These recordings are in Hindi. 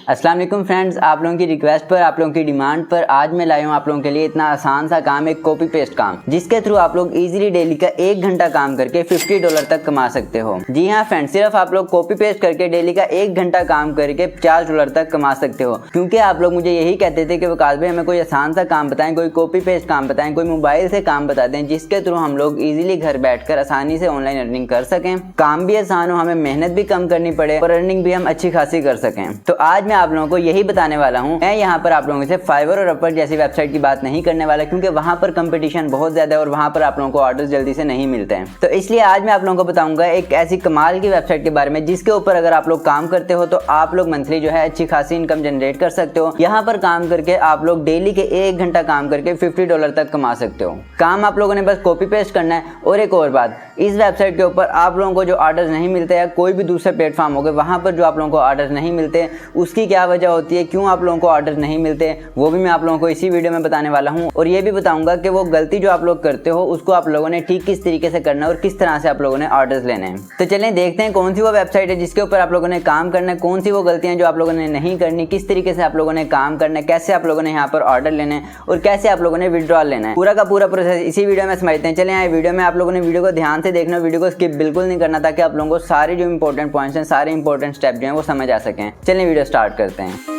अस्सलाम वालेकुम फ्रेंड्स, आप लोगों की रिक्वेस्ट पर, आप लोगों की डिमांड पर आज मैं लाया हूँ आप लोगों के लिए इतना आसान सा काम, एक कॉपी पेस्ट काम, जिसके थ्रू आप लोग इजीली डेली का 1 घंटा काम करके $50 तक कमा सकते हो। जी हाँ फ्रेंड्स, सिर्फ आप लोग कॉपी पेस्ट करके डेली का 1 घंटा काम करके $50 तक कमा सकते हो। क्योंकि आप लोग मुझे यही कहते थे कि वकास भाई हमें कोई आसान सा काम बताएं, कोई कॉपी पेस्ट काम बताएं, कोई मोबाइल से काम बता दें जिसके थ्रू हम लोग इजीली घर बैठकर आसानी से ऑनलाइन अर्निंग कर सकें, काम भी आसान हो, हमें मेहनत भी कम करनी पड़े और अर्निंग भी हम अच्छी खासी कर सकें। तो आज मैं आप लोगों को यही बताने वाला हूं। मैं यहाँ पर आप लोगों से फाइवर और अपवर्क जैसी वेबसाइट की बात नहीं करने वाला, क्योंकि वहां पर कंपटीशन बहुत ज्यादा है और वहां पर आप लोगों को ऑर्डर्स जल्दी से नहीं मिलते हैं। तो इसलिए आज मैं आप लोगों को बताऊंगा एक ऐसी कमाल की वेबसाइट के बारे में जिसके ऊपर अगर आप लोग काम करते हो तो आप लोग मंथली जो है अच्छी खासी इनकम जनरेट कर सकते हो। यहाँ पर काम करके आप लोग डेली के 1 घंटा काम करके $50 तक कमा सकते हो। काम आप लोगों ने बस कॉपी पेस्ट करना है। और एक और बात, इस वेबसाइट के ऊपर आप लोगों को जो ऑर्डर्स नहीं मिलते या कोई भी दूसरे प्लेटफॉर्म हो गए वहां पर जो आप लोगों को ऑर्डर्स नहीं मिलते, उसकी क्या वजह होती है, क्यों आप लोगों को ऑर्डर नहीं मिलते, वो भी मैं आप लोगों को इसी वीडियो में बताने वाला हूं। और ये भी बताऊंगा कि वो गलती जो आप लोग करते हो उसको आप लोगों ने ठीक किस तरीके से करना है और किस तरह से आप लोगों ने ऑर्डर्स लेने हैं। तो चलें देखते हैं कौन सी वो वेबसाइट है जिसके ऊपर आप लोगों ने काम करना है, कौन सी वो गलतियां जो आप लोगों ने नहीं करनी, किस तरीके से आप लोगों ने काम करना है, कैसे आप लोगों ने यहाँ पर ऑर्डर लेना है और कैसे आप लोगों ने विड्रॉल लेना है। पूरा का पूरा प्रोसेस इसी वीडियो में समझते हैं। चलें यहाँ वीडियो में आप लोगों ने वीडियो को ध्यान से देखना, वीडियो को स्किप बिल्कुल नहीं करना, ताकि आप लोगों को सारे जो इंपॉर्टेंट पॉइंट्स हैं, सारे इंपॉर्टेंट स्टेप जो हैं वो समझ आ सकें। चलें वीडियो स्टार्ट करते हैं।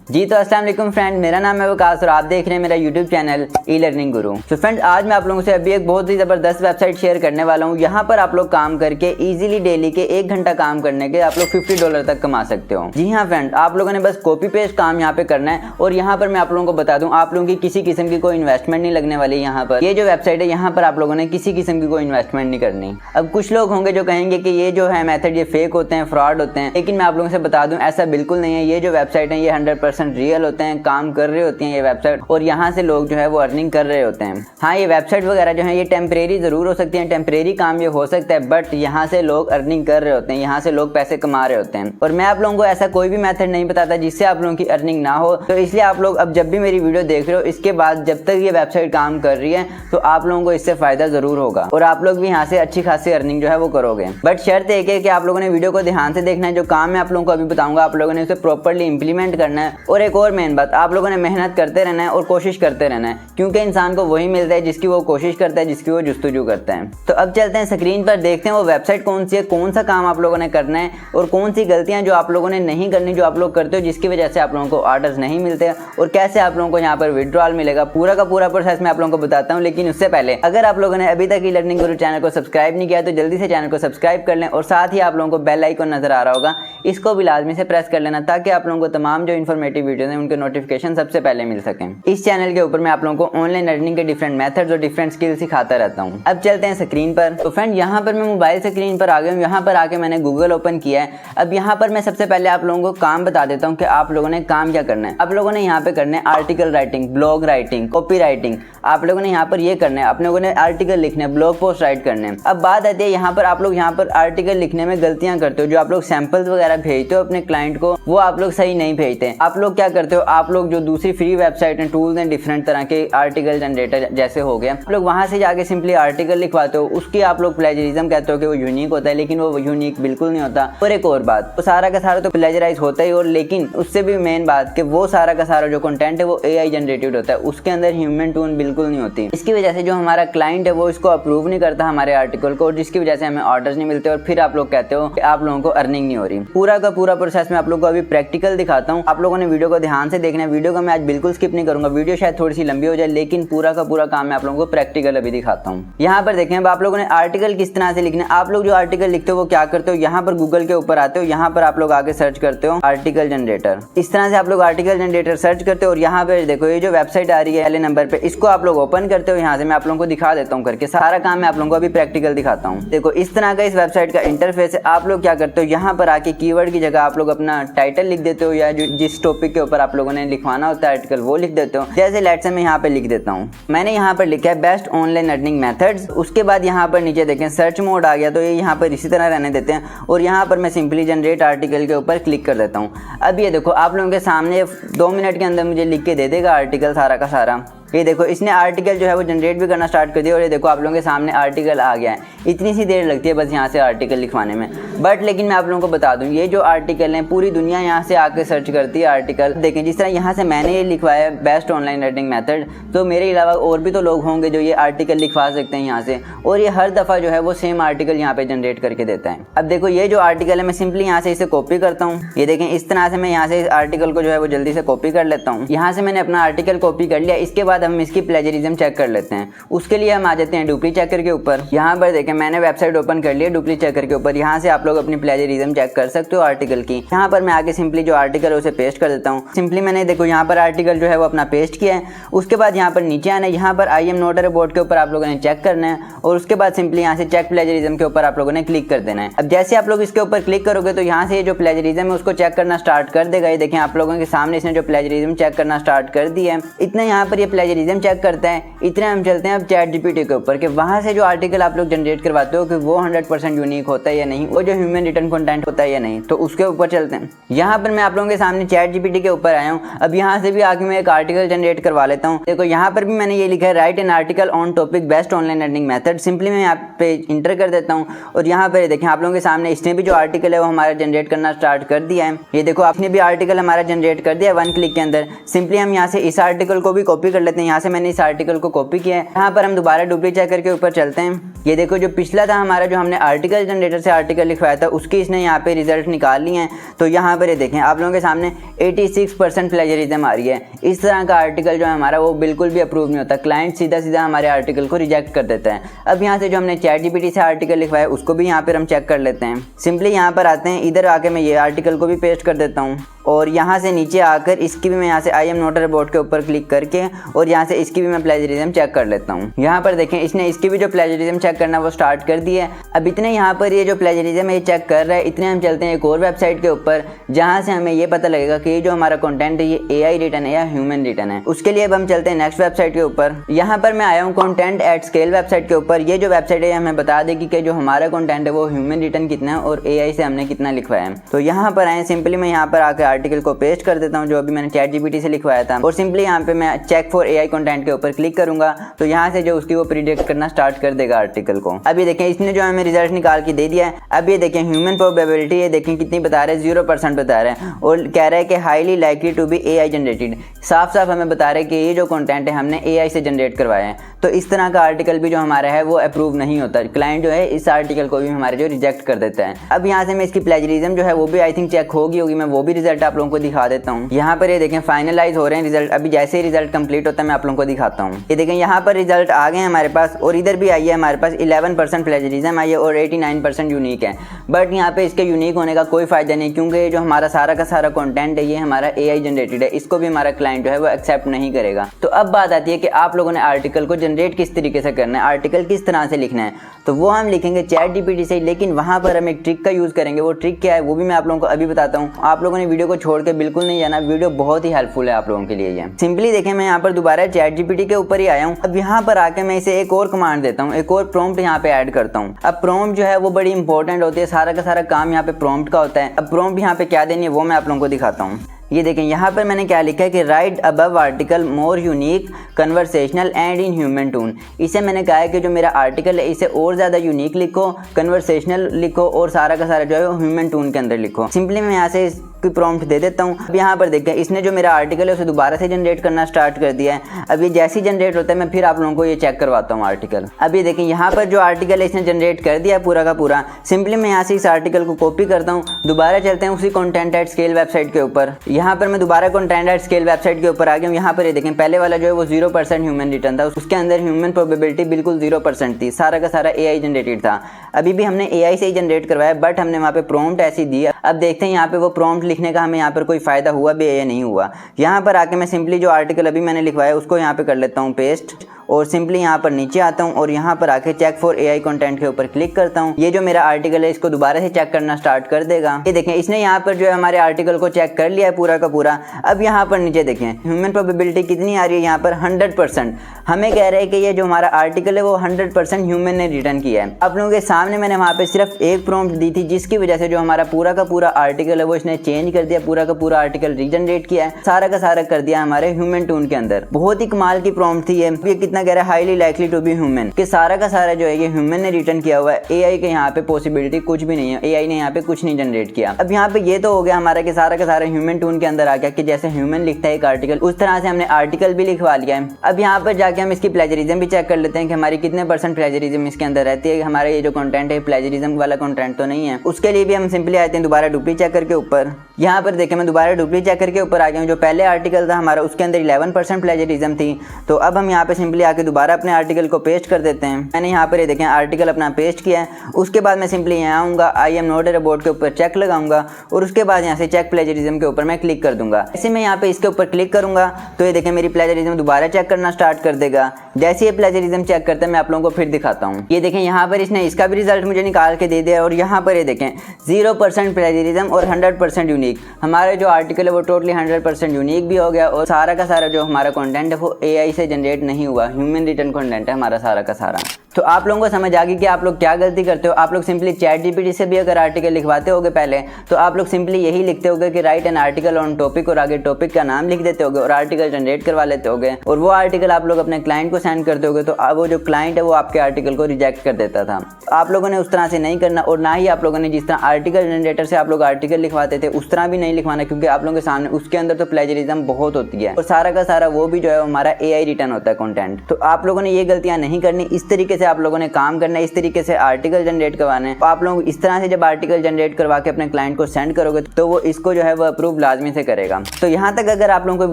जी तो अस्सलाम वालेकुम फ्रेंड, मेरा नाम है वकास और आप देख रहे हैं मेरा यूट्यूब चैनल ई लर्निंग गुरु। तो फ्रेंड आज मैं आप लोगों से अभी एक बहुत ही ज़बरदस्त वेबसाइट शेयर करने वाला हूँ। यहाँ पर आप लोग काम करके इजीली डेली के 1 घंटा काम करने के आप लोग $50 तक कमा सकते हो। जी हाँ फ्रेंड, आप लोगों ने बस कॉपी पेस्ट काम यहाँ पे करना है। और यहाँ पर मैं आप लोगों को बता दूँ, आप लोगों की किसी किस्म की कोई इन्वेस्टमेंट नहीं लगने वाली। यहाँ पर ये जो वेबसाइट है यहाँ पर आप लोगों ने किसी किस्म की कोई इन्वेस्टमेंट नहीं करनी। अब कुछ लोग होंगे जो कहेंगे कि ये जो है मेथड ये फेक होते हैं, फ्रॉड होते हैं, लेकिन मैं आप लोगों से बता दूँ ऐसा बिल्कुल नहीं है। ये जो वेबसाइट है ये 100% रियल होते हैं, काम कर रहे होती हैं ये वेबसाइट, और यहाँ से लोग जो है वो अर्निंग कर रहे होते हैं। हाँ, ये वेबसाइट वगैरह जो है ये टेम्परेरी जरूर हो सकती है, टेम्परेरी काम ये हो सकता है, बट यहाँ से लोग अर्निंग कर रहे होते हैं, यहाँ से लोग पैसे कमा रहे होते हैं। और मैं आप लोगों को ऐसा कोई भी मेथड नहीं बताता जिससे आप लोगों की अर्निंग ना हो। तो इसलिए आप लोग अब जब भी मेरी वीडियो देख रहे हो, इसके बाद जब तक ये वेबसाइट काम कर रही है तो आप लोगों को इससे फायदा जरूर होगा और आप लोग भी यहाँ से अच्छी खासी अर्निंग जो है वो करोगे। बट शर्त एक है कि आप लोगों ने वीडियो को ध्यान से देखना है। जो काम मैं आप लोगों को अभी बताऊंगा आप लोगों ने उसे प्रॉपरली इंप्लीमेंट करना है। और एक और मेन बात, आप लोगों ने मेहनत करते रहना है और कोशिश करते रहना है, क्योंकि इंसान को वही मिलता है जिसकी वो कोशिश करता है, जिसकी वो जुस्तजू करता है। तो अब चलते हैं स्क्रीन पर, देखते हैं वो वेबसाइट कौन सी है, कौन सा काम आप लोगों ने करना है और कौन सी गलतियां जो आप लोगों ने नहीं करनी, जो आप लोग करते हो जिसकी वजह से आप लोगों को ऑर्डर्स नहीं मिलते, और कैसे आप लोगों को यहाँ पर विड्रॉल मिलेगा। पूरा का पूरा प्रोसेस मैं आप लोगों को बताता हूँ। लेकिन उससे पहले अगर आप लोगों ने अभी तक ई लर्निंग गुरु चैनल को सब्सक्राइब नहीं किया तो जल्दी से चैनल को सब्सक्राइब कर लें, और साथ ही आप लोगों को बेल आइकन नजर आ रहा होगा, इसको भी लाजमी से प्रेस कर लेना, ताकि आप लोगों को तमाम जो इन्फॉर्मेटिव वीडियोस हैं उनके नोटिफिकेशन सबसे पहले मिल सकें। इस चैनल के ऊपर मैं आप लोगों को ऑनलाइन अर्निंग के डिफरेंट मेथड्स और डिफरेंट स्किल्स सिखाता रहता हूँ। अब चलते हैं स्क्रीन पर। तो फ्रेंड यहाँ पर मैं मोबाइल स्क्रीन पर आ गया हूँ। यहाँ पर आके मैंने गूगल ओपन किया है। अब यहाँ पर मैं सबसे पहले आप लोगों को काम बता देता हूँ कि आप लोगों ने काम क्या करना है। आप लोगों ने यहाँ पे करना है article writing, blog writing, copy writing. आप लोगों ने यहाँ पर ये करना है, आप लोगों ने आर्टिकल लिखने, ब्लॉग पोस्ट राइट करने हैं। अब बात आती है यहाँ पर आप लोग यहाँ पर आर्टिकल लिखने में गलतियां करते हो। जो आप लोग सैंपल्स वगैरह भेजते हो अपने क्लाइंट को, वो आप लोग सही नहीं भेजते। आप लोग क्या करते हो, आप लोग जो दूसरी फ्री वेबसाइट हैं, टूल्स हैं, डिफरेंट तरह के आर्टिकल जनरेटर जैसे हो गया, आप लोग वहां से जाके सिंपली आर्टिकल लिखवाते हो। उसकी आप लोग प्लेजरिज्म कहते हो कि वो यूनिक होता है, लेकिन वो यूनिक बिल्कुल नहीं होता। और एक और बात, वो सारा का सारा तो प्लेजराइज होता ही, और लेकिन उससे भी मेन बात कि वो सारा का सारा जो कंटेंट है वो AI जनरेटेड होता है, उसके अंदर ह्यूमन टोन बिल्कुल नहीं होती। इसकी वजह से जो हमारा क्लाइंट है वो इसको अप्रूव नहीं करता हमारे आर्टिकल को, और जिसकी वजह से हमें ऑर्डर्स नहीं मिलते, और फिर आप लोग कहते हो कि आप लोगों को अर्निंग नहीं हो रही। पूरा का पूरा प्रोसेस मैं आप लोगों को अभी प्रैक्टिकल दिखाता हूँ। आप लोगों ने वीडियो को ध्यान से देखना है। वीडियो को मैं आज बिल्कुल स्किप नहीं करूंगा, वीडियो शायद थोड़ी सी लंबी हो जाए, लेकिन पूरा का पूरा काम मैं आप लोगों को प्रैक्टिकल अभी दिखाता हूँ। यहाँ पर देखें, अब आप लोगों ने आर्टिकल किस तरह से लिखना है। आप लोग जो आर्टिकल लिखते हो वो क्या करते हो, यहाँ पर गूगल के ऊपर आते हो, यहाँ पर आप लोग आगे सर्च करते हो आर्टिकल जनरेटर। इस तरह से आप लोग आर्टिकल जनरेटर सर्च करते हो, और यहाँ पर देखो ये जो वेबसाइट आ रही है पहले नंबर पे, इसको आप लोग ओपन करते हो। यहाँ से मैं आप लोगों को दिखा देता हूँ करके, सारा काम मैं आप लोगों को अभी प्रैक्टिकल दिखाता हूँ। देखो इस तरह का इस वेबसाइट का इंटरफेस है। आप लोग क्या करते हो, यहाँ पर आके कीवर्ड की जगह आप लोग अपना टाइटल लिख देते हो, या जिस टॉपिक के ऊपर आप लोगों ने लिखवाना होता है आर्टिकल वो लिख देते हो। जैसे लेट्स से मैं यहाँ पे लिख देता हूँ, मैंने यहाँ पर लिखा है बेस्ट ऑनलाइन अर्निंग मेथड्स। उसके बाद यहाँ पर नीचे देखें सर्च मोड आ गया, तो ये यहाँ पर इसी तरह रहने देते हैं, और यहाँ पर मैं सिंपली जनरेट आर्टिकल के ऊपर क्लिक कर देता हूँ। अब ये देखो आप लोगों के सामने 2 मिनट के अंदर मुझे लिख के दे देगा आर्टिकल सारा का सारा। ये देखो इसने आर्टिकल जो है वो जनरेट भी करना स्टार्ट कर दिया और ये देखो आप लोगों के सामने आर्टिकल आ गया है। इतनी सी देर लगती है बस यहाँ से आर्टिकल लिखवाने में। बट लेकिन मैं आप लोगों को बता दूँ, ये जो आर्टिकल हैं पूरी दुनिया यहाँ से आके सर्च करती है आर्टिकल। देखें जिस तरह यहाँ से मैंने ये लिखवाया है बेस्ट ऑनलाइन लर्निंग मेथड, तो मेरे अलावा और भी तो लोग होंगे जो ये आर्टिकल लिखवा सकते हैं यहाँ से, और ये हर दफ़ा जो है वो सेम आर्टिकल यहाँ पे जनरेट करके देता है। अब देखो ये जो आर्टिकल है मैं सिंपली यहाँ से इसे कॉपी करता हूँ। ये देखें इस तरह से मैं यहाँ से इस आर्टिकल को जो है वो जल्दी से कॉपी कर लेता हूँ। यहाँ से मैंने अपना आर्टिकल कॉपी कर लिया। इसके बाद हम इसकी प्लेजरिज्म चेक कर लेते हैं। उसके लिए हम आ जाते हैं डुप्ली चेकर के ऊपर। यहाँ पर देखें मैंने वेबसाइट ओपन कर लिया डुप्ली चेकर के ऊपर। यहाँ से आप लोग अपनी प्लेजरिज्म चेक कर सकते हो आर्टिकल की। यहाँ पर मैं आगे सिंपली जो आर्टिकल है उसे पेस्ट कर देता हूँ। सिंपली मैंने देखो यहाँ पर आर्टिकल जो है वो अपना पेस्ट किया है। उसके बाद यहाँ पर नीचे आना है, यहाँ पर I am not a robot के ऊपर आप लोगों ने चेक करना है और उसके बाद सिंपली यहाँ से चेक प्लेजरिज्म के ऊपर आप लोगों ने क्लिक कर देना है। अब जैसे आप लोग इसके ऊपर क्लिक करोगे तो यहाँ से जो प्लेजरिज्म है उसको चेक करना स्टार्ट कर देगा। ये देखें आप लोगों के सामने इसने जो प्लेजरिज्म चेक करना स्टार्ट कर दिया है। इतना यहाँ पर ये प्लेजरिज्म चेक करता है। इतने हम चलते हैं अब चैट जीपीटी के ऊपर कि वहाँ से जो आर्टिकल आप लोग जनरेट करवाते हो कि वो 100% यूनिक होता है या नहीं, वो जो ह्यूमन रिटर्न कंटेंट होता है या नहीं, तो उसके ऊपर चलते हैं। यहाँ पर मैं आप लोगों के सामने चैट जीपीटी के ऊपर आया हूँ। अब यहाँ से भी आके मैं एक आर्टिकल जनरेट करवा लेता हूँ। देखो यहाँ पर भी मैंने ये लिखा है right an article on topic best online learning method. Simply मैं यहाँ पे इंटर कर देता हूँ और यहाँ पर देखें आप लोगों के सामने इसने भी जो आर्टिकल है वो हमारा जनरेट करना स्टार्ट कर दिया है। ये देखो आपने भी आर्टिकल हमारा जनरेट कर दिया है 1 क्लिक के अंदर। सिंपली हम यहाँ से इस आर्टिकल को भी कॉपी कर लेते हैं। यहाँ से मैंने इस आर्टिकल को कॉपी किया है। यहाँ पर हम दोबारा डुप्ली चेकर के ऊपर चलते हैं। ये देखो जो पिछला था हमारा, जो हमने आर्टिकल जनरेटर से आर्टिकल लिखवाया था, उसकी इसने यहाँ पे रिजल्ट निकाल लिए हैं। तो यहाँ पर ये देखें आप लोगों के सामने 86% प्लेजरिज्म आ रही है। इस तरह का आर्टिकल जो है हमारा वो बिल्कुल भी अप्रूव नहीं होता। क्लाइंट सीधा सीधा हमारे आर्टिकल को रिजेक्ट कर देता है। अब यहाँ से जो हमने चैट जीपीटी से आर्टिकल लिखवाया उसको भी यहाँ पर हम चेक कर लेते हैं। सिंपली यहाँ पर आते हैं, इधर आके मैं ये आर्टिकल को भी पेस्ट कर देता हूँ और यहाँ से नीचे आकर इसकी भी मैं यहाँ से I am not a robot के ऊपर क्लिक करके और यहाँ से इसकी भी मैं प्लेजरिज्म चेक कर लेता हूँ। यहाँ पर देखें इसने इसकी भी जो प्लेजरिज्म चेक करना वो स्टार्ट कर दिया है। अब इतने यहाँ पर ये जो प्लेजरिज्म है ये चेक कर रहा है। इतने हम चलते हैं एक और वेबसाइट के ऊपर जहाँ से हमें ये पता लगेगा कि ये जो हमारा कंटेंट है ये AI रिटर्न है या ह्यूमन रिटर्न है। उसके लिए अब हम चलते हैं नेक्स्ट वेबसाइट के ऊपर। यहाँ पर मैं आया हूँ कंटेंट एट स्केल वेबसाइट के ऊपर। ये जो वेबसाइट है हमें बता देगी कि जो हमारा कंटेंट है वो ह्यूमन रिटर्न कितना है और AI से हमने कितना लिखवाया है। तो यहाँ पर आए, सिंपली मैं यहाँ पर आकर आर्टिकल को पेस्ट कर देता हूँ जो अभी मैंने चैट जीपीटी से लिखवाया था और सिंपली यहाँ पे मैं चेक फॉर AI कंटेंट के ऊपर क्लिक करूंगा तो यहाँ से जो उसकी वो प्रिडिक्ट करना स्टार्ट कर देगा आर्टिकल को। अब ये देखें इसने जो हमें रिजल्ट निकाल के दे दिया है। अब ये देखें ह्यूमन प्रोबेबिलिटी, ये देखें कितनी बता रहा है, 0% बता रहा है और कह रहा है कि highly likely to be AI generated. साफ साफ हमें बता रहा है कि ये जो कंटेंट है हमने AI से जनरेट करवाया है। तो इस तरह का आर्टिकल भी जो हमारा है वो अप्रूव नहीं होता। क्लाइंट जो है इस आर्टिकल को भी हमारे जो रिजेक्ट कर देता है। अब यहाँ से मैं इसकी प्लेजरिज्म जो है वो भी आई थिंक चेक होगी, मैं वो भी रिजल्ट आप लोगों को दिखा देता हूँ। यहाँ पर ये देखें फाइनलाइज हो रहे हैं रिजल्ट। अभी जैसे ही रिजल्ट कंप्लीट होता है मैं आप लोगों को दिखाता हूँ। ये देखें यहाँ पर रिजल्ट आ गए हैं हमारे पास और इधर भी आई है हमारे पास 11% प्लेजरिज्म आई है और 89% यूनिक है। बट यहाँ पे इसके यूनिक होने का कोई फायदा नहीं क्योंकि ये जो हमारा सारा का सारा कंटेंट है ये हमारा AI जनरेटेड है। इसको भी हमारा क्लाइंट जो है वो एक्सेप्ट नहीं करेगा। तो अब बात आती है कि आप लोगों ने आर्टिकल को जनरेट किस तरीके से करना है, आर्टिकल किस तरह से लिखना है। तो वो हम लिखेंगे चैट जीपीटी से, लेकिन वहाँ पर हम एक ट्रिक का यूज़ करेंगे। वो ट्रिक क्या है वो भी मैं आप लोगों को अभी बताता हूँ। आप लोगों ने वीडियो को छोड़ के बिल्कुल नहीं जाना, वीडियो बहुत ही हेल्पफुल है आप लोगों के लिए। ये सिंपली देखें मैं यहाँ पर दोबारा चैट जीपीटी के ऊपर ही आया हूँ। अब यहाँ पर आके मैं इसे एक और कमांड देता हूँ, एक और प्रॉम्प्ट यहाँ पे ऐड करता हूँ। अब प्रॉम्प्ट जो है वो बड़ी इंपॉर्टेंट होती है, सारा का सारा काम यहाँ पे प्रॉम्प्ट का होता है। अब प्रॉम्प्ट यहाँ पे क्या देनी है वो मैं आप लोगों को दिखाता हूँ। ये देखें यहाँ पर मैंने क्या लिखा है कि write above article more unique conversational and in human tone. इसे मैंने कहा है कि जो मेरा आर्टिकल है इसे और ज़्यादा यूनिक लिखो, कन्वर्सेशनल लिखो और सारा का सारा जो है वो ह्यूमन टून के अंदर लिखो। सिंपली मैं यहाँ से इसकी प्रॉम्प्ट दे देता हूँ। अब यहाँ पर देखें इसने जो मेरा आर्टिकल है उसे दोबारा से जनरेट करना स्टार्ट कर दिया है। अब ये जैसे ही जनरेट होता है मैं फिर आप लोगों को ये चेक करवाता हूँ आर्टिकल। अब ये देखें यहाँ पर जो आर्टिकल है इसने जनरेट कर दिया पूरा का पूरा। सिंपली मैं यहाँ से इस आर्टिकल को कॉपी करता हूँ, दोबारा चलते हैं उसी कंटेंट एट स्केल वेबसाइट के ऊपर। यहाँ पर मैं दोबारा कंटेंट एट स्केल वेबसाइट के ऊपर आ गया हूँ। यहाँ पर ये देखें पहले वाला जो है वो 0% ह्यूमन रिटर्न था, उसके अंदर ह्यूमन प्रोबेबिलिटी बिल्कुल 0% थी, सारा का सारा AI जनरेटेड था। अभी भी हमने AI से ही जनरेट करवाया बट हमने वहाँ पे प्रॉम्प्ट ऐसी दी। अब देखते हैं यहाँ पे वो प्रॉम्प्ट लिखने का हमें यहाँ पर कोई फ़ायदा हुआ भी है या नहीं हुआ। यहाँ पर आके मैं सिंपली जो आर्टिकल अभी मैंने लिखवाया उसको यहाँ पे कर लेता हूँ पेस्ट और सिंपली यहाँ पर नीचे आता हूँ और यहाँ पर आके चेक फॉर AI कंटेंट के ऊपर क्लिक करता हूँ। ये जो मेरा आर्टिकल है इसको दोबारा से चेक करना स्टार्ट कर देगा। ये देखें इसने यहाँ पर जो है हमारे आर्टिकल को चेक कर लिया है पूरा का पूरा। अब यहाँ पर नीचे देखें ह्यूमन प्रोबेबिलिटी कितनी आ रही है, यहाँ पर 100%। हमें कह रहे हैं कि ये जो हमारा आर्टिकल है वो 100% ह्यूमन ने रिटर्न किया है। आप लोगों के सामने सामने मैंने वहाँ पे सिर्फ एक प्रॉम्प्ट दी थी, जिसकी वजह से जो हमारा पूरा का पूरा आर्टिकल है वो इसने चेंज कर दिया, पूरा का पूरा आर्टिकल रीजनरेट किया है, सारा का सारा कर दिया हमारे ह्यूमन टून के अंदर। बहुत ही कमाल की प्रॉम्प्ट थी ये कितना कह रहा है, highly likely to be human, कि सारा का सारा जो है ये ह्यूमन ने रिटर्न किया हुआ है। एआई के यहाँ पे पॉसिबिलिटी कुछ भी नहीं है, एआई ने यहाँ पे कुछ नहीं जनरेट किया। अब यहाँ पे ये तो हो गया हमारा कि सारा का सारा ह्यूमन टून के अंदर आ गया, कि जैसे ह्यूमन लिखता है एक आर्टिकल उस तरह से हमने आर्टिकल भी लिखवा लिया है। अब यहाँ पर जाके हम इसकी प्लेजरिज्म भी चेक कर लेते हैं कि हमारी कितने % प्लेजरिज्म इसके अंदर रहती है, हमारा ये जो कंटेंट है प्लेजरिज्म वाला कंटेंट तो नहीं है। उसके लिए भी हम सिंपली आते हैं दोबारा डुप्ली चेक करके ऊपर। यहाँ पर देखें मैं दोबारा डुप्ली चेक करके ऊपर आ गया हूँ। जो पहले आर्टिकल था हमारा उसके अंदर 11% प्लेजरिज्म थी, तो अब हम यहाँ पे सिंपली आके दोबारा अपने आर्टिकल को पेस्ट कर देते हैं। मैंने यहाँ पर ये देखें आर्टिकल अपना पेस्ट किया है। उसके बाद मैं सिंपली यहाँ आऊँगा, I am not a robot के ऊपर चेक लगाऊंगा और उसके बाद यहाँ से चेक प्लेजरिज्म के ऊपर मैं क्लिक कर दूंगा। ऐसे मैं यहाँ पे इसके ऊपर क्लिक करूंगा तो ये देखें मेरी प्लेजरिज्म दोबारा चेक करना स्टार्ट कर देगा। जैसे ये प्लेजरिज्म चेक करता है मैं आप लोगों को फिर दिखाता हूँ। ये देखें यहाँ पर इसने इसका भी रिजल्ट मुझे निकाल के दे दिया और यहाँ पर ये देखें 0% प्लेजरिज्म और 100% यूनिक। हमारा जो आर्टिकल है वो टोटली 100% यूनिक भी हो गया और सारा का सारा जो हमारा कंटेंट है वो एआई से जनरेट नहीं हुआ, ह्यूमन रिटर्न कंटेंट है हमारा सारा का सारा। तो आप लोगों को समझ आ गई कि आप लोग क्या गलती करते हो। आप लोग सिंपली चैट जीपीटी से भी अगर आर्टिकल लिखवाते होगे पहले, तो आप लोग सिंपली यही लिखते होगे कि right an article on topic और आगे टॉपिक का नाम लिख देते होगे और आर्टिकल जनरेट करवा लेते होगे और वो आर्टिकल आप लोग अपने क्लाइंट को सेंड करते होगे, तो वो जो क्लाइंट है वो आपके आर्टिकल को रिजेक्ट कर देता था। आप लोगों ने उस तरह से नहीं करना और ना ही आप लोगों ने जिस तरह आर्टिकल जनरेटर से आप लोग आर्टिकल लिखवाते थे उस तरह भी नहीं लिखवाना, क्योंकि आप लोगों के सामने उसके अंदर तो प्लेजरिज्म बहुत होती है और सारा का सारा वो भी जो है हमारा एआई रिटर्न होता है कंटेंट। तो आप लोगों ने ये गलतियां नहीं करनी, इस तरीके से आप लोगों ने काम करना है, इस तरीके से आर्टिकल जनरेट करवाना है। तो आप लोग इस तरह से जब आर्टिकल जनरेट करवा के अपने क्लाइंट को सेंड करोगे तो वो इसको जो है वो अप्रूव लाजमी से करेगा। तो यहाँ तक अगर आप लोगों को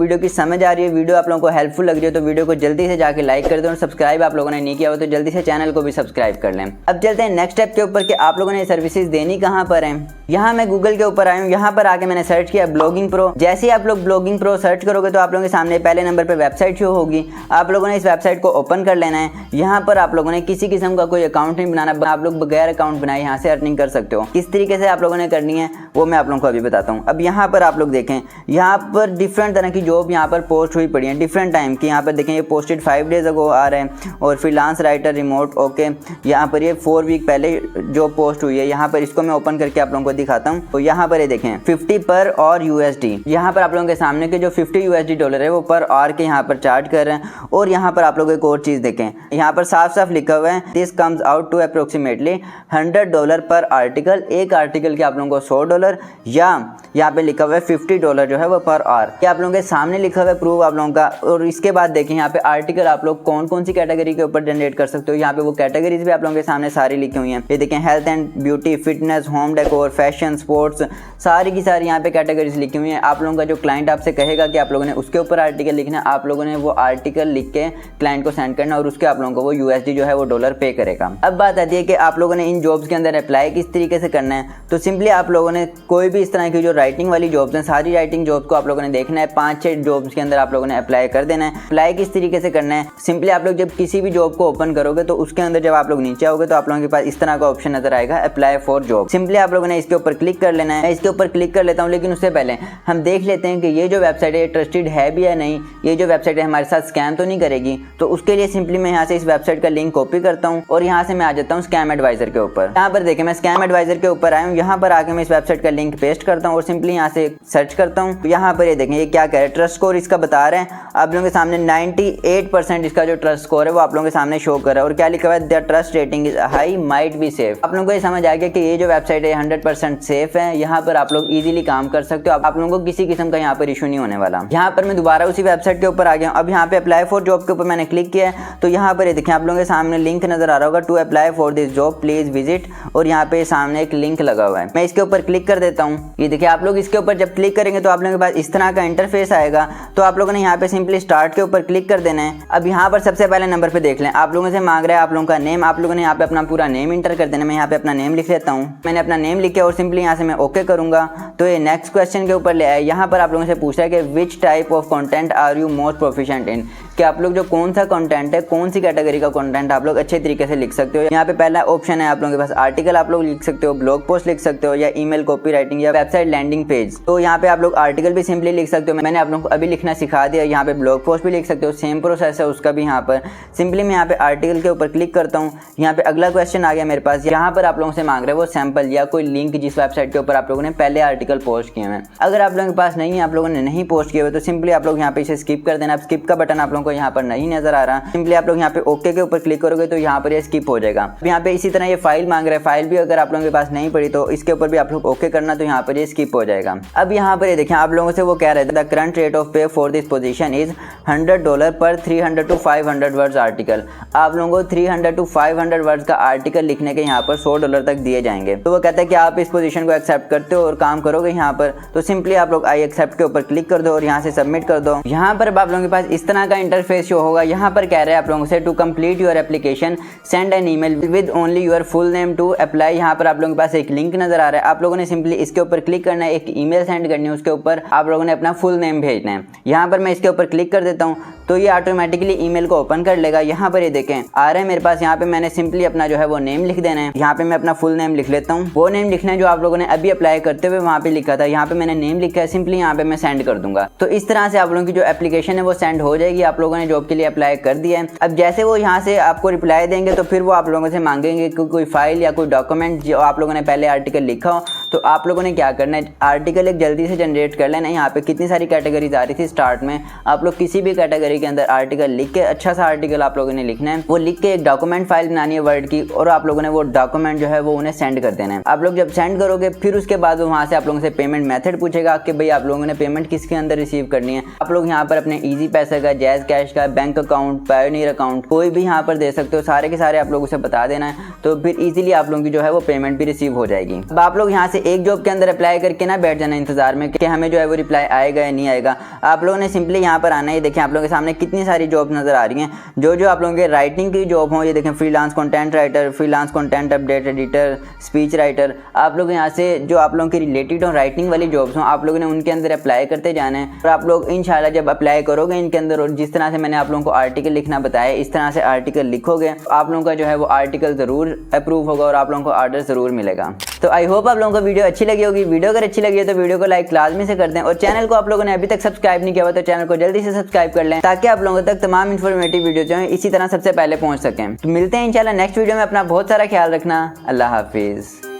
वीडियो की समझ आ रही है, वीडियो आप लोगों को हेल्पफुल लग रही है, तो वीडियो को जल्दी से जाके लाइक कर दो और सब्सक्राइब आप लोगों ने नहीं किया हो तो जल्दी से चैनल को भी सब्सक्राइब कर लें। अब चलते हैं नेक्स्ट स्टेप के ऊपर कि आप लोगों ने सर्विसेज देनी कहाँ पर है। यहाँ मैं गूगल के ऊपर आया हूँ, यहाँ पर आके मैंने सर्च किया ब्लॉगिंग प्रो। जैसे ही आप लोग ब्लॉगिंग प्रो सर्च करोगे तो आप लोगों के सामने पहले नंबर पर वेबसाइट शो होगी। आप लोगों ने इस वेबसाइट को ओपन कर लेना है। यहाँ पर आप लोगों ने किसी किस्म का कोई अकाउंट नहीं बनाना, आप लोग बगैर अकाउंट बनाए यहाँ से अर्निंग कर सकते हो। किस तरीके से आप लोगों ने करनी है वो मैं आप लोगों को अभी बताता हूँ। अब यहाँ पर आप लोग देखें, यहाँ पर डिफरेंट तरह की जॉब यहाँ पर पोस्ट हुई पड़ी है डिफरेंट टाइम की। यहाँ पर देखें ये पोस्टेड 5 डेज अगो आ रहे हैं और फ्रीलांस राइटर रिमोट ओके। यहाँ पर ये 4 वीक पहले जो पोस्ट हुई है, यहाँ पर इसको मैं ओपन करके आप लोगों को दिखाता हूँ। तो यहाँ पर ये देखें 50 पर और यूएसडी, यहाँ पर आप लोगों के सामने के जो 50 यूएसडी डॉलर है वो पर आवर के यहाँ पर चार्ज कर रहे हैं। और यहाँ पर आप लोग एक और चीज़ देखें, यहाँ पर साफ साफ लिखा हुआ है this comes out to approximately $100 per article. एक आर्टिकल के आप लोगों को $100 या यहाँ पे लिखा हुआ है $50 जो है वो पर आवर। ये आप लोगों के सामने लिखा हुआ है प्रूफ आप लोगों का। और इसके बाद देखें यहाँ पे आर्टिकल आप लोग कौन कौन सी कैटेगरी के ऊपर जनरेट कर सकते हो। यहाँ पे वो कैटेगरीज भी आप लोगों के सामने सारी लिखी हुई हैं। ये देखें health and beauty, fitness, home decor, fashion, sports, सारी की सारी यहाँ पे कैटेगरीज लिखी हुई हैं। आप लोगों का जो क्लाइंट आपसे कहेगा कि आप लोगों ने उसके ऊपर आर्टिकल लिखना है, आप लोगों ने वो आर्टिकल लिख के क्लाइंट को सेंड करना और उसके आप लोगों को वो यूएसडी जो है वो डॉलर पे करेगा। अब बात आती है कि आप लोगों ने इन जॉब्स के अंदर अप्लाई किस तरीके से करना है। तो सिंपली आप लोगों ने कोई भी इस तरह की जो राइटिंग वाली जॉब्स हैं, सारी राइटिंग जॉब्स को आप लोगों ने देखना है। 5-6 जॉब्स के अंदर आप लोगों ने अप्लाई कर देना है। अप्लाई किस तरीके से करना है, सिंपली आप लोग जब किसी भी जॉब को ओपन करोगे तो उसके अंदर जब आप लोग नीचे आओगे तो आप लोगों के पास इस तरह का ऑप्शन नजर आएगा अप्लाई फॉर जॉब। सिंपली आप लोगों ने इसके ऊपर क्लिक कर लेना है। मैं इसके ऊपर क्लिक कर लेता हूँ, लेकिन उससे पहले हम देख लेते हैं कि ये जो वेबसाइट है ट्रस्टेड है भी या नहीं, ये जो वेबसाइट है हमारे साथ स्कैम तो नहीं करेगी। तो उसके लिए सिंपली मैं यहाँ से इस वेबसाइट का लिंक कॉपी करता हूँ और यहाँ से मैं आ जाता हूँ स्कैम एडवाइजर के ऊपर। यहाँ पर देखें मैं स्कैम एडवाइजर के ऊपर आया हूँ। यहाँ पर आके मैं इस वेबसाइट का लिंक पेस्ट करता हूँ और सिंपली यहाँ से सर्च करता हूँ। यहाँ पर ये देखें ये क्या कह रहा है, ट्रस्ट स्कोर इसका बता रहे हैं आप लोगों के सामने 98% इसका जो ट्रस्ट स्कोर है वो आप लोगों के सामने शो कर रहा है। और क्या लिखा हुआ है, the trust rating is high might be safe. आप लोगों को ये समझ आ गया कि ये जो वेबसाइट है 100% सेफ है। यहाँ पर आप लोग इजीली काम कर सकते हो, आप लोगों को किसी किस्म का यहाँ पर इशू नहीं होने वाला। यहाँ पर मैं दोबारा उसी वेबसाइट के ऊपर आ गया हूँ। अब यहाँ पे अप्लाई फॉर जॉब के ऊपर मैंने क्लिक किया है तो यहाँ पर ये देखें आप लोगों के सामने लिंक नजर आ रहा होगा, to apply for this job please visit. और यहाँ पे सामने एक लिंक लगा हुआ है, मैं इसके ऊपर क्लिक कर देता हूँ। ये देखिए आप लोग इसके ऊपर जब क्लिक करेंगे तो आप लोगों के पास इस तरह का इंटरफेस आएगा। तो आप लोगों ने यहाँ पे सिंपली स्टार्ट के ऊपर क्लिक कर देना है। अब यहाँ पर सबसे पहले नंबर पे देख लें, आप लोगों से मांग रहा है आप लोगों का नेम। आप लोगों ने यहाँ पे अपना पूरा नेम इंटर कर देना। मैं यहाँ पे अपना नेम लिख लेता हूँ। मैंने अपना नेम लिखा और सिंपली यहाँ से मैं ओके करूँगा तो ये नेक्स्ट क्वेश्चन के ऊपर ले आए। यहाँ पर आप लोगों से पूछ रहा है कि which type of content are you most proficient in, कि आप लोग जो कौन सा कंटेंट है, कौन सी कैटेगरी का कंटेंट आप लोग अच्छे तरीके से लिख सकते हो। यहाँ पे पहला ऑप्शन है आप लोगों के पास आर्टिकल आप लोग लिख सकते हो, ब्लॉग पोस्ट लिख सकते हो, या ईमेल कॉपी राइटिंग, या वेबसाइट लैंडिंग पेज। तो यहाँ पे आप लोग आर्टिकल भी सिंपली लिख सकते हो, मैंने आप लोगों को अभी लिखना सिखा दिया। यहाँ पे ब्लॉग पोस्ट भी लिख सकते हो, सेम प्रोसेस है उसका भी। यहाँ पर सिंपली मैं यहाँ पे आर्टिकल के ऊपर क्लिक करता हूँ। यहाँ पे अगला क्वेश्चन आ गया मेरे पास, यहाँ पर आप लोगों से मांग रहे हैं वो सैंपल या कोई लिंक जिस वेबसाइट के ऊपर आप लोगों ने पहले आर्टिकल पोस्ट किए हैं। अगर आप लोगों के पास नहीं है, आप लोगों ने नहीं पोस्ट किए हुए, तो सिंपली आप लोग यहाँ पे इसे स्किप कर देना। स्किप का बटन आप लोगों को यहाँ पर नहीं नजर आ रहा, सिंपली आप लोग यहाँ पे ओके के ऊपर क्लिक करोगे तो यहाँ पर ये स्किप हो जाएगा। यहाँ पे इसी तरह ये फाइल मांग रहा है, फाइल भी अगर आप लोगों के पास नहीं पड़ी तो इसके ऊपर भी आप लोग ओके करना, तो यहाँ पर ये स्किप हो जाएगा। अब यहाँ पर ये देखें, आप लोगों से वो कह रहे थे द करंट रेट ऑफ पे फॉर दिस पोजीशन इज $100 पर 300 to 500 वर्ड्स आर्टिकल। आप लोगों को 300 to 500 वर्ड्स का आर्टिकल लिखने के यहाँ पर $100 तक दिए जाएंगे। तो वो कहता है कि आप इस पोजीशन को एक्सेप्ट करते हो और काम करोगे यहाँ पर, तो सिंपली आप लोग आई एक्सेप्ट के ऊपर क्लिक कर दो और यहाँ से सबमिट कर दो। यहाँ पर आप लोगों के पास इस तरह का इंटरफेस शो होगा। यहाँ पर कह रहे हैं आप लोगों से to complete your application send an email with only your full name to apply. यहाँ पर आप लोगों के पास एक लिंक नजर आ रहा है, आप लोगों ने सिंपली इसके ऊपर क्लिक करना है, एक ईमेल सेंड करनी है, उसके ऊपर आप लोगों ने अपना फुल नेम भेजना है। यहाँ पर मैं इसके ऊपर क्लिक कर देता हूँ तो ये ऑटोमेटिकली ईमेल को ओपन कर लेगा। यहाँ पर ये देखें आ रहा है मेरे पास, यहाँ पे मैंने सिंपली अपना जो है वो नेम लिख देना है। यहाँ पे मैं अपना फुल नेम लिख लेता हूँ, वो नेम लिखना है जो आप लोगों ने अभी अप्लाई करते हुए वहाँ पे लिखा था। यहाँ पे मैंने नेम लिखा है, सिंपली यहाँ पे मैं सेंड कर दूंगा। तो इस तरह से आप लोगों की जो एप्लीकेशन है वो सेंड हो जाएगी। आप लोगों ने जॉब के लिए अप्लाई कर दिया है। अब जैसे वो यहाँ से आपको रिप्लाई देंगे तो फिर वो आप लोगों से मांगेंगे कि कोई फाइल या कोई डॉक्यूमेंट जो आप लोगों ने पहले आर्टिकल लिखा हो। तो आप लोगों ने क्या करना है, आर्टिकल एक जल्दी से जनरेट कर लेना। यहाँ पे कितनी सारी कैटेगरीज आ रही थी स्टार्ट में, आप लोग किसी भी कैटेगरी के अंदर आर्टिकल लिख के, अच्छा सा आर्टिकल आप लोगों ने लिखना है, वो लिख के एक डॉक्यूमेंट फाइल बनानी है वर्ड की, और आप लोगों ने वो डॉक्यूमेंट जो है वो उन्हें सेंड कर देना है। आप लोग जब सेंड करोगे फिर उसके बाद वहाँ से आप लोगों से पेमेंट मेथड पूछेगा कि भाई आप लोगों ने पेमेंट किसके अंदर रिसीव करनी है। आप लोग यहाँ पर अपने ईजी पैसे का, जैज़ कैश का, बैंक अकाउंट, पायोनियर अकाउंट, कोई भी यहाँ पर दे सकते हो। सारे के सारे आप लोगों से बता देना है, तो फिर इजीली आप लोगों की जो है वो पेमेंट भी रिसीव हो जाएगी। अब आप लोग यहाँ से एक जॉब के अंदर अप्लाई करके ना बैठ जाना इंतजार में कि हमें जो है वो रिप्लाई आएगा या नहीं आएगा। आप लोगों ने सिंपली यहाँ पर आना है। देखें आप लोगों के सामने कितनी सारी जॉब नजर आ रही हैं, जो आप लोगों के राइटिंग की जॉब हो। ये देखें freelance content writer, freelance content update editor, speech writer. आप लोग यहाँ से जो आप लोगों के रिलेटेड हो राइटिंग वाली जॉब्स हो, आप लोगों ने उनके अंदर अप्लाई करते जाना है। और आप लोग इंशाल्लाह जब अप्लाई करोगे इनके अंदर, और जिस तरह से मैंने आप लोगों को आर्टिकल लिखना बताया इस तरह से आर्टिकल लिखोगे, आप लोगों का जो है वो आर्टिकल जरूर अप्रूव होगा और आप लोगों को ऑर्डर जरूर मिलेगा। तो आई होप आप लोगों को वीडियो अच्छी लगी होगी। वीडियो अगर अच्छी लगी है तो वीडियो को लाइक लाजमी से कर दें, और चैनल को आप लोगों ने अभी तक सब्सक्राइब नहीं किया हुआ तो चैनल को जल्दी से सब्सक्राइब कर लें, ताकि आप लोगों तक तमाम इन्फॉर्मेटिव वीडियो जो है इसी तरह सबसे पहले पहुंच सकें। तो मिलते हैं इंशाल्लाह नेक्स्ट वीडियो में। अपना बहुत सारा ख्याल रखना। अल्लाह हाफिज़।